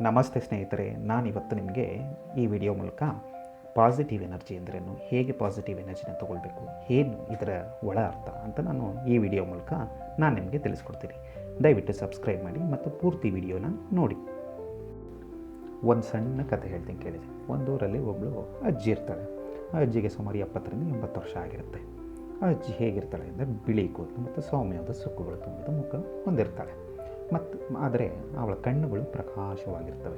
ನಮಸ್ತೆ ಸ್ನೇಹಿತರೆ, ನಾನಿವತ್ತು ನಿಮಗೆ ಈ ವಿಡಿಯೋ ಮೂಲಕ ಪಾಸಿಟಿವ್ ಎನರ್ಜಿ ಅಂದ್ರೇನು, ಹೇಗೆ ಪಾಸಿಟಿವ್ ಎನರ್ಜಿನ ತೊಗೊಳ್ಬೇಕು, ಏನು ಇದರ ಒಳ ಅರ್ಥ ಅಂತ ಈ ವಿಡಿಯೋ ಮೂಲಕ ನಿಮಗೆ ತಿಳಿಸ್ಕೊಡ್ತೀನಿ. ದಯವಿಟ್ಟು ಸಬ್ಸ್ಕ್ರೈಬ್ ಮಾಡಿ ಮತ್ತು ಪೂರ್ತಿ ವಿಡಿಯೋನ ನೋಡಿ. ಒಂದು ಸಣ್ಣ ಕಥೆ ಹೇಳ್ತೀನಿ ಕೇಳಿದೆ. ಒಂದು ಊರಲ್ಲಿ ಒಬ್ಬಳು ಅಜ್ಜಿ ಇರ್ತಾಳೆ. ಆ ಅಜ್ಜಿಗೆ ಸುಮಾರು 70ರಿಂದ 80 ವರ್ಷ ಆಗಿರುತ್ತೆ. ಆ ಅಜ್ಜಿ ಹೇಗಿರ್ತಾಳೆ ಅಂದರೆ ಬಿಳಿ ಕೂದಲು ಮತ್ತು ಸೌಮ್ಯವಾದ ಸುಕ್ಕುಗಳು ತುಂಬಿದ ಮುಖ ಹೊಂದಿರ್ತಾಳೆ. ಆದರೆ ಅವಳ ಕಣ್ಣುಗಳು ಪ್ರಕಾಶವಾಗಿರ್ತವೆ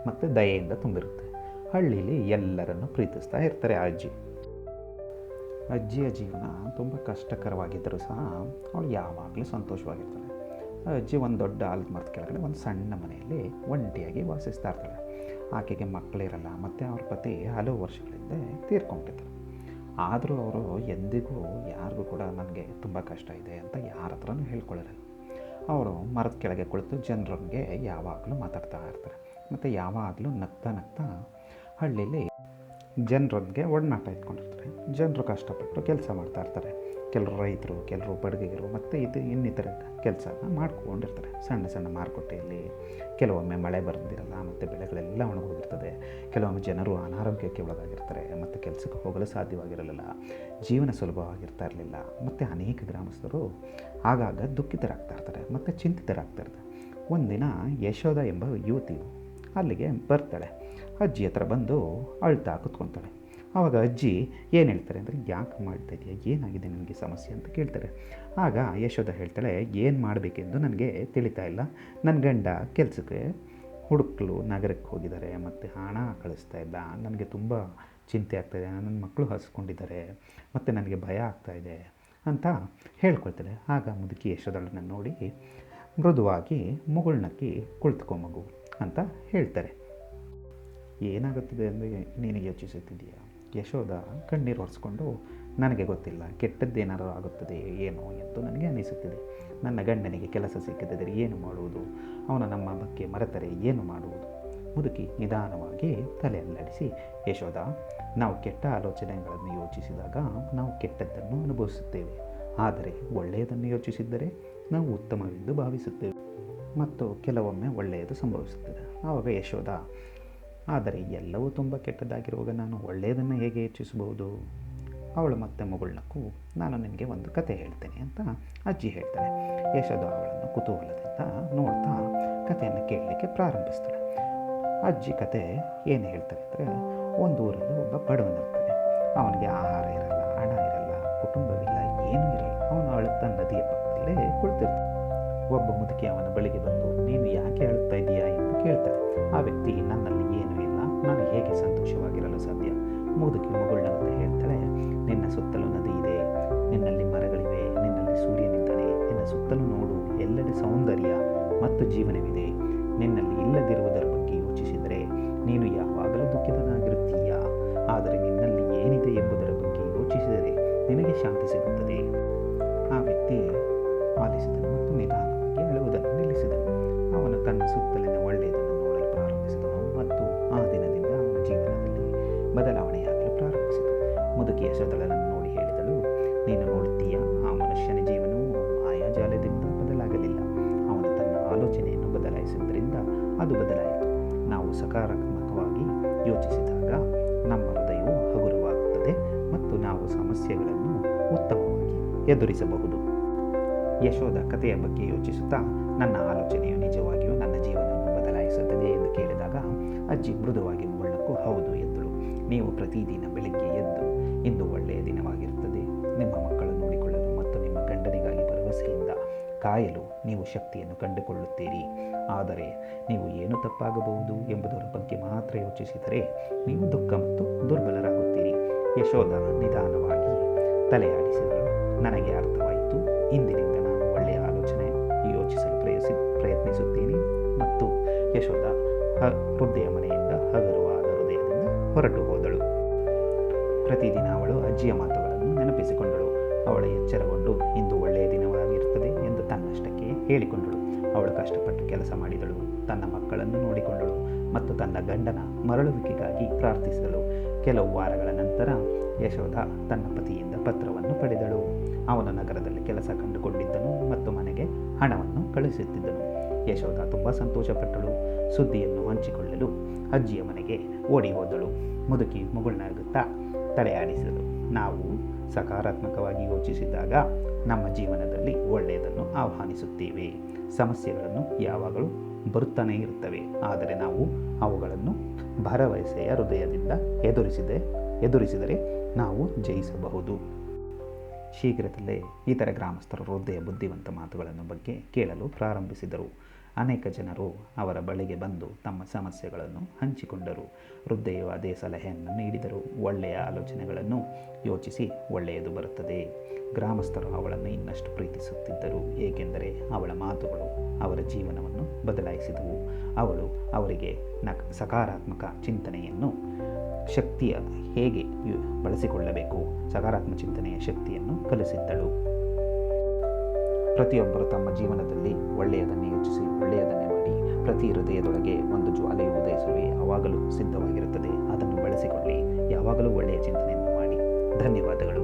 ಮತ್ತು ದಯೆಯಿಂದ ತುಂಬಿರುತ್ತೆ. ಹಳ್ಳಿಲಿ ಎಲ್ಲರನ್ನು ಪ್ರೀತಿಸ್ತಾ ಇರ್ತಾರೆ ಆ ಅಜ್ಜಿ. ಅಜ್ಜಿಯ ಜೀವನ ತುಂಬ ಕಷ್ಟಕರವಾಗಿದ್ದರೂ ಸಹ ಅವಳು ಯಾವಾಗಲೂ ಸಂತೋಷವಾಗಿರ್ತಾಳೆ. ಆ ಅಜ್ಜಿ ಒಂದು ದೊಡ್ಡ ಆಲದ ಮರದ ಕೆಳಗಡೆ ಒಂದು ಸಣ್ಣ ಮನೆಯಲ್ಲಿ ಒಂಟಿಯಾಗಿ ವಾಸಿಸ್ತಾ ಇರ್ತಾಳೆ. ಆಕೆಗೆ ಮಕ್ಕಳಿರಲ್ಲ ಮತ್ತು ಅವ್ರ ಪತಿ ಹಲವು ವರ್ಷಗಳಿಂದ ತೀರ್ಕೊಂಡಿರ್ತಾರೆ. ಆದರೂ ಅವರು ಎಂದಿಗೂ ಯಾರಿಗೂ ಕೂಡ ನನಗೆ ತುಂಬ ಕಷ್ಟ ಇದೆ ಅಂತ ಯಾರ ಹತ್ರನೂ ಹೇಳ್ಕೊಳ್ಳಿರಲ್ಲ. ಅವರು ಮರದ ಕೆಳಗೆ ಕುಳಿತು ಜನರಿಗೆ ಯಾವಾಗಲೂ ಮಾತಾಡ್ತಾ ಇರ್ತಾರೆ ಮತ್ತು ಯಾವಾಗಲೂ ನಗ್ತಾ ಹಳ್ಳಿಲಿ ಜನರೊಂದಿಗೆ ಒಡನಾಟ ಇಟ್ಕೊಂಡಿರ್ತಾರೆ. ಜನರು ಕಷ್ಟಪಟ್ಟು ಕೆಲಸ ಮಾಡ್ತಾ ಇರ್ತಾರೆ. ಕೆಲವರು ರೈತರು, ಕೆಲವರು ಬಡಗಿಗರು ಮತ್ತು ಇನ್ನಿತರ ಕೆಲಸನ ಮಾಡ್ಕೊಂಡಿರ್ತಾರೆ. ಸಣ್ಣ ಮಾರುಕಟ್ಟೆಯಲ್ಲಿ ಕೆಲವೊಮ್ಮೆ ಮಳೆ ಬರೆದಿರಲ್ಲ ಮತ್ತು ಬೆಳೆಗಳೆಲ್ಲ ಒಣಗೋಗಿರ್ತದೆ. ಕೆಲವೊಮ್ಮೆ ಜನರು ಅನಾರೋಗ್ಯಕ್ಕೆ ಒಳಗಾಗಿರ್ತಾರೆ ಮತ್ತು ಕೆಲಸಕ್ಕೆ ಹೋಗಲು ಸಾಧ್ಯವಾಗಿರಲಿಲ್ಲ. ಜೀವನ ಸುಲಭವಾಗಿರ್ತಾ ಇರಲಿಲ್ಲ ಮತ್ತು ಅನೇಕ ಗ್ರಾಮಸ್ಥರು ಆಗಾಗ ದುಃಖಿತರಾಗ್ತಾ ಇರ್ತಾರೆ ಮತ್ತು ಚಿಂತಿತರಾಗ್ತಾ ಇರ್ತಾರೆ. ಒಂದಿನ ಯಶೋಧ ಎಂಬ ಯುವತಿಯು ಅಲ್ಲಿಗೆ ಬರ್ತಾಳೆ. ಅಜ್ಜಿ ಹತ್ರ ಬಂದು ಅಳ್ತಾ ಕೂತ್ಕೊತಾಳೆ. ಆವಾಗ ಅಜ್ಜಿ ಏನು ಹೇಳ್ತಾರೆ ಅಂದರೆ, ಯಾಕೆ ಮಾಡ್ತಾ ಇದೆಯಾ, ಏನಾಗಿದೆ ನನಗೆ ಸಮಸ್ಯೆ ಅಂತ ಕೇಳ್ತಾರೆ. ಆಗ ಯಶೋಧ ಹೇಳ್ತಾಳೆ, ಏನು ಮಾಡಬೇಕೆಂದು ನನಗೆ ತಿಳಿತಾ ಇಲ್ಲ. ನನ್ನ ಗಂಡ ಕೆಲಸಕ್ಕೆ ಹುಡುಕಲು ನಗರಕ್ಕೆ ಹೋಗಿದ್ದಾರೆ ಮತ್ತು ಹಣ ಕಳಿಸ್ತಾ ಇಲ್ಲ. ನನಗೆ ತುಂಬ ಚಿಂತೆ ಆಗ್ತಾಯಿದೆ. ನನ್ನ ಮಕ್ಕಳು ಹಸ್ಕೊಂಡಿದ್ದಾರೆ ಮತ್ತು ನನಗೆ ಭಯ ಆಗ್ತಾಯಿದೆ ಅಂತ ಹೇಳ್ಕೊಳ್ತಾಳೆ. ಆಗ ಮುದುಕಿ ಯಶೋಧಳನ್ನು ನೋಡಿ ಮೃದುವಾಗಿ ಮುಗುಳ್ನಕ್ಕಿ ಕುಳಿತುಕೊಂಬಗು ಅಂತ ಹೇಳ್ತಾರೆ. ಏನಾಗುತ್ತಿದೆ ಅಂದರೆ ನೀನು ಯೋಚಿಸುತ್ತಿದೆಯಾ? ಯಶೋಧ ಕಣ್ಣೀರು ಒರೆಸ್ಕೊಂಡು, ನನಗೆ ಗೊತ್ತಿಲ್ಲ, ಕೆಟ್ಟದ್ದೇನಾದರೂ ಆಗುತ್ತದೆ ಏನೋ ಎಂದು ನನಗೆ ಅನಿಸುತ್ತಿದೆ. ನನ್ನ ಗಂಡನಿಗೆ ಕೆಲಸ ಸಿಕ್ಕದಿದ್ದರೆ ಏನು ಮಾಡುವುದು? ಅವನು ನಮ್ಮ ಬಗ್ಗೆ ಮರೆತರೆ ಏನು ಮಾಡುವುದು? ಮುದುಕಿ ನಿಧಾನವಾಗಿ ತಲೆ ಅಲ್ಲಾಡಿಸಿ, ಯಶೋಧ, ನಾವು ಕೆಟ್ಟ ಆಲೋಚನೆಗಳನ್ನು ಯೋಚಿಸಿದಾಗ ನಾವು ಕೆಟ್ಟದ್ದನ್ನು ಅನುಭವಿಸುತ್ತೇವೆ. ಆದರೆ ಒಳ್ಳೆಯದನ್ನು ಯೋಚಿಸಿದ್ದರೆ ನಾವು ಉತ್ತಮವೆಂದು ಭಾವಿಸುತ್ತೇವೆ ಮತ್ತು ಕೆಲವೊಮ್ಮೆ ಒಳ್ಳೆಯದು ಸಂಭವಿಸುತ್ತದೆ. ಆವಾಗ ಯಶೋಧ, ಆದರೆ ಎಲ್ಲವೂ ತುಂಬ ಕೆಟ್ಟದಾಗಿರುವಾಗ ನಾನು ಒಳ್ಳೆಯದನ್ನು ಹೇಗೆ ಯೋಚಿಸಬಹುದು? ಅವಳು ಮತ್ತೆ ಮಗುಳ್ನಕ್ಕೂ, ನಾನು ನಿನಗೆ ಒಂದು ಕತೆ ಹೇಳ್ತೇನೆ ಅಂತ ಅಜ್ಜಿ ಹೇಳ್ತಾಳೆ. ಯಶೋಧ ಅವಳನ್ನು ಕುತೂಹಲದಿಂದ ನೋಡ್ತಾ ಕಥೆಯನ್ನು ಕೇಳಲಿಕ್ಕೆ ಪ್ರಾರಂಭಿಸ್ತಾಳೆ. ಅಜ್ಜಿ ಕತೆ ಏನು ಹೇಳ್ತಾರೆ ಅಂದರೆ, ಒಂದು ಊರಲ್ಲಿ ಒಬ್ಬ ಬಡವನಿರ್ತಾನೆ. ಅವನಿಗೆ ಆಹಾರ ಇರಲ್ಲ, ಹಣ ಇರಲ್ಲ, ಕುಟುಂಬವಿಲ್ಲ, ಏನೂ ಇರಲ್ಲ. ಅವನು ಅಳುತ್ತಾ ನದಿಯ ಪಕ್ಕದಲ್ಲೇ ಕುಳಿತಿರ್ತಾನೆ. ಒಬ್ಬ ಮುದುಕಿ ಅವನ ಬಳಿಗೆ ಬಂದು, ನೀನು ಯಾಕೆ ಅಳುತ್ತಾ ಇದೆಯಾ ಎಂದು ಕೇಳ್ತಾಳೆ. ಆ ವ್ಯಕ್ತಿ, ನನ್ನಲ್ಲಿ ಏನೂ ಇಲ್ಲ, ನಾನು ಹೇಗೆ ಸಂತೋಷವಾಗಿರಲು ಸಾಧ್ಯ? ಮುದುಕಿ ಮಗುಳ್ನಂತೆ ಹೇಳ್ತಾಳೆ, ನಿನ್ನ ಸುತ್ತಲೂ ನದಿ ಇದೆ, ನಿನ್ನಲ್ಲಿ ಮರಗಳಿವೆ, ನಿನ್ನಲ್ಲಿ ಸೂರ್ಯನಿದ್ದಾನೆ, ನಿನ್ನ ಸುತ್ತಲೂ ನೋಡು, ಎಲ್ಲೆಡೆ ಸೌಂದರ್ಯ ಮತ್ತು ಜೀವನವಿದೆ. ನಿನ್ನಲ್ಲಿ ಇಲ್ಲದಿರುವುದರ ಬಗ್ಗೆ ಯೋಚಿಸಿದರೆ ನೀನು ಯಾವಾಗಲೂ ದುಃಖಿತನಾಗಿರುತ್ತೀಯ. ಆದರೆ ನಿನ್ನಲ್ಲಿ ಏನಿದೆ ಎಂಬುದರ ಬಗ್ಗೆ ಯೋಚಿಸಿದರೆ ನಿನಗೆ ಶಾಂತಿ ಸಿಗುತ್ತದೆ. ಆ ವ್ಯಕ್ತಿ ಆಲಿಸಿದನು ಮತ್ತು ನಿಧಾನವಾಗಿ ಅಳುವುದನ್ನು ನಿಲ್ಲಿಸಿದನು. ಅವನು ತನ್ನ ಸುತ್ತಲಿನ ಒಳ್ಳೆಯದನ್ನು ನೋಡಲು ಪ್ರಾರಂಭಿಸಿದನು ಮತ್ತು ಆ ದಿನದಿಂದ ಅವನ ಜೀವನದಲ್ಲಿ ಬದಲಾವಣೆಯಾಗಲು ಪ್ರಾರಂಭಿಸಿತು. ಮುದುಕಿ ಯಶೋಧಳನ್ನು ನೋಡಿ ಹೇಳಿದಳು, ನೀನು ನೋಡುತ್ತೀಯಾ, ಆ ಮನುಷ್ಯನ ಜೀವನವು ಮಾಯಾಜಾಲದಿಂದ ಬದಲಾಗಲಿಲ್ಲ. ಅವನು ತನ್ನ ಆಲೋಚನೆಯನ್ನು ಬದಲಾಯಿಸಿದ್ದರಿಂದ ಅದು ಬದಲಾಯಿತು. ನಾವು ಸಕಾರಾತ್ಮಕವಾಗಿ ಯೋಚಿಸಿದಾಗ ನಮ್ಮ ಹೃದಯವು ಹಗುರವಾಗುತ್ತದೆ ಮತ್ತು ನಾವು ಸಮಸ್ಯೆಗಳನ್ನು ಉತ್ತಮವಾಗಿ ಎದುರಿಸಬಹುದು. ಯಶೋಧ ಕಥೆಯ ಬಗ್ಗೆ ಯೋಚಿಸುತ್ತಾ, ನನ್ನ ಆಲೋಚನೆಯು ನಿಜವಾಗಿಯೂ ನನ್ನ ಜೀವನವನ್ನು ಬದಲಾಯಿಸುತ್ತದೆ ಎಂದು ಕೇಳಿದಾಗ ಅಜ್ಜಿ ಮೃದುವಾಗಿ ಮುಗುಳ್ನಕ್ಕೂ ಹೌದು ಎಂದಳು. ನೀವು ಪ್ರತಿದಿನ ಬೆಳಿಗ್ಗೆ ಎದ್ದು, ಇಂದು ಒಳ್ಳೆಯ ದಿನವಾಗಿರುತ್ತದೆ, ನಿಮ್ಮ ಮಕ್ಕಳು ನೋಡಿಕೊಳ್ಳಲು ಮತ್ತು ನಿಮ್ಮ ಗಂಡನಿಗಾಗಿ ಭರವಸೆಯಿಂದ ಕಾಯಲು ನೀವು ಶಕ್ತಿಯನ್ನು ಕಂಡುಕೊಳ್ಳುತ್ತೀರಿ. ಆದರೆ ನೀವು ಏನು ತಪ್ಪಾಗಬಹುದು ಎಂಬುದರ ಬಗ್ಗೆ ಮಾತ್ರ ಯೋಚಿಸಿದರೆ ನೀವು ದುಃಖ ಮತ್ತು ದುರ್ಬಲರಾಗುತ್ತೀರಿ. ಯಶೋಧ ನಿಧಾನವಾಗಿ ತಲೆಯಾಡಿಸಿದಳು. ನನಗೆ ಅರ್ಥವಾಯಿತು. ಇಂದಿನಿಂದ ನಾನು ಒಳ್ಳೆಯ ಆಲೋಚನೆ ಯೋಚಿಸಲು ಪ್ರಯತ್ನಿಸುತ್ತೇನೆ ಮತ್ತು ಯಶೋಧ ವೃದ್ಧೆಯ ಮನೆಯಿಂದ ಹಗುರವಾದ ಹೃದಯದಿಂದ ಹೊರಟು ಹೋದಳು. ಪ್ರತಿದಿನ ಅವಳು ಅಜ್ಜಿಯ ಮಾತುಗಳನ್ನು ನೆನಪಿಸಿಕೊಂಡಳು. ಅವಳು ಎಚ್ಚರಗೊಂಡು ಇಂದು ಒಳ್ಳೆಯ ದಿನವಾಗಿರುತ್ತದೆ ಎಂದು ತನ್ನಷ್ಟಕ್ಕೆ ಹೇಳಿಕೊಂಡಳು. ಅವಳು ಕಷ್ಟಪಟ್ಟು ಕೆಲಸ ಮಾಡಿದಳು, ತನ್ನ ಮಕ್ಕಳನ್ನು ನೋಡಿಕೊಂಡಳು ಮತ್ತು ತನ್ನ ಗಂಡನ ಮರಳುವಿಕೆಗಾಗಿ ಪ್ರಾರ್ಥಿಸಿದಳು. ಕೆಲವು ವಾರಗಳ ನಂತರ ಯಶೋಧ ತನ್ನ ಪತಿಯಿಂದ ಪತ್ರವನ್ನು ಪಡೆದಳು. ಅವನು ನಗರದಲ್ಲಿ ಕೆಲಸ ಕಂಡುಕೊಂಡಿದ್ದನು ಮತ್ತು ಮನೆಗೆ ಹಣವನ್ನು ಕಳುಹಿಸುತ್ತಿದ್ದನು. ಯಶೋಧ ತುಂಬ ಸಂತೋಷಪಟ್ಟಳು. ಸುದ್ದಿಯನ್ನು ಹಂಚಿಕೊಳ್ಳಲು ಅಜ್ಜಿಯ ಮನೆಗೆ ಓಡಿ ಹೋದಳು. ಮುದುಕಿ ಮುಗುಳ್ನಗುತ್ತಾ ತಲೆ ಆಡಿಸಿದಳು. ನಾವು ಸಕಾರಾತ್ಮಕವಾಗಿ ಯೋಚಿಸಿದಾಗ ನಮ್ಮ ಜೀವನದಲ್ಲಿ ಒಳ್ಳೆಯದನ್ನು ಆಹ್ವಾನಿಸುತ್ತೇವೆ. ಸಮಸ್ಯೆಗಳನ್ನು ಯಾವಾಗಲೂ ಬರುತ್ತಾನೇ ಇರುತ್ತವೆ, ಆದರೆ ನಾವು ಅವುಗಳನ್ನು ಭರವಸೆಯ ಹೃದಯದಿಂದ ಎದುರಿಸಿದರೆ ನಾವು ಜಯಿಸಬಹುದು. ಶೀಘ್ರದಲ್ಲೇ ಇತರ ಗ್ರಾಮಸ್ಥರು ವೃದ್ಧೆಯ ಬುದ್ಧಿವಂತ ಮಾತುಗಳನ್ನು ಬಗ್ಗೆ ಕೇಳಲು ಪ್ರಾರಂಭಿಸಿದರು. ಅನೇಕ ಜನರು ಅವರ ಬಳಿಗೆ ಬಂದು ತಮ್ಮ ಸಮಸ್ಯೆಗಳನ್ನು ಹಂಚಿಕೊಂಡರು. ವೃದ್ಧೆಯು ಅದೇ ಸಲಹೆಯನ್ನು ನೀಡಿದರು. ಒಳ್ಳೆಯ ಆಲೋಚನೆಗಳನ್ನು ಯೋಚಿಸಿ ಒಳ್ಳೆಯದು ಬರುತ್ತದೆ. ಗ್ರಾಮಸ್ಥರು ಅವಳನ್ನು ಇನ್ನಷ್ಟು ಪ್ರೀತಿಸುತ್ತಿದ್ದರು, ಏಕೆಂದರೆ ಅವಳ ಮಾತುಗಳು ಅವರ ಜೀವನವನ್ನು ಬದಲಾಯಿಸಿದವು. ಅವಳು ಅವರಿಗೆ ಸಕಾರಾತ್ಮಕ ಚಿಂತನೆಯನ್ನು ಶಕ್ತಿಯ ಹೇಗೆ ಬಳಸಿಕೊಳ್ಳಬೇಕು, ಸಕಾರಾತ್ಮಕ ಚಿಂತನೆಯ ಶಕ್ತಿಯನ್ನು ಕಲಿಸಿದ್ದಳು. ಪ್ರತಿಯೊಬ್ಬರು ತಮ್ಮ ಜೀವನದಲ್ಲಿ ಒಳ್ಳೆಯದನ್ನೇ ಯೋಚಿಸಿ ಒಳ್ಳೆಯದನ್ನೇ ಮಾಡಿ. ಪ್ರತಿ ಹೃದಯದೊಳಗೆ ಒಂದು ಜ್ವಾಲೆಯು ಉದಯಿಸಲು ಯಾವಾಗಲೂ ಸಿದ್ಧವಾಗಿರುತ್ತದೆ. ಅದನ್ನು ಬಳಸಿಕೊಳ್ಳಿ. ಯಾವಾಗಲೂ ಒಳ್ಳೆಯ ಚಿಂತನೆಯನ್ನು ಮಾಡಿ. ಧನ್ಯವಾದಗಳು.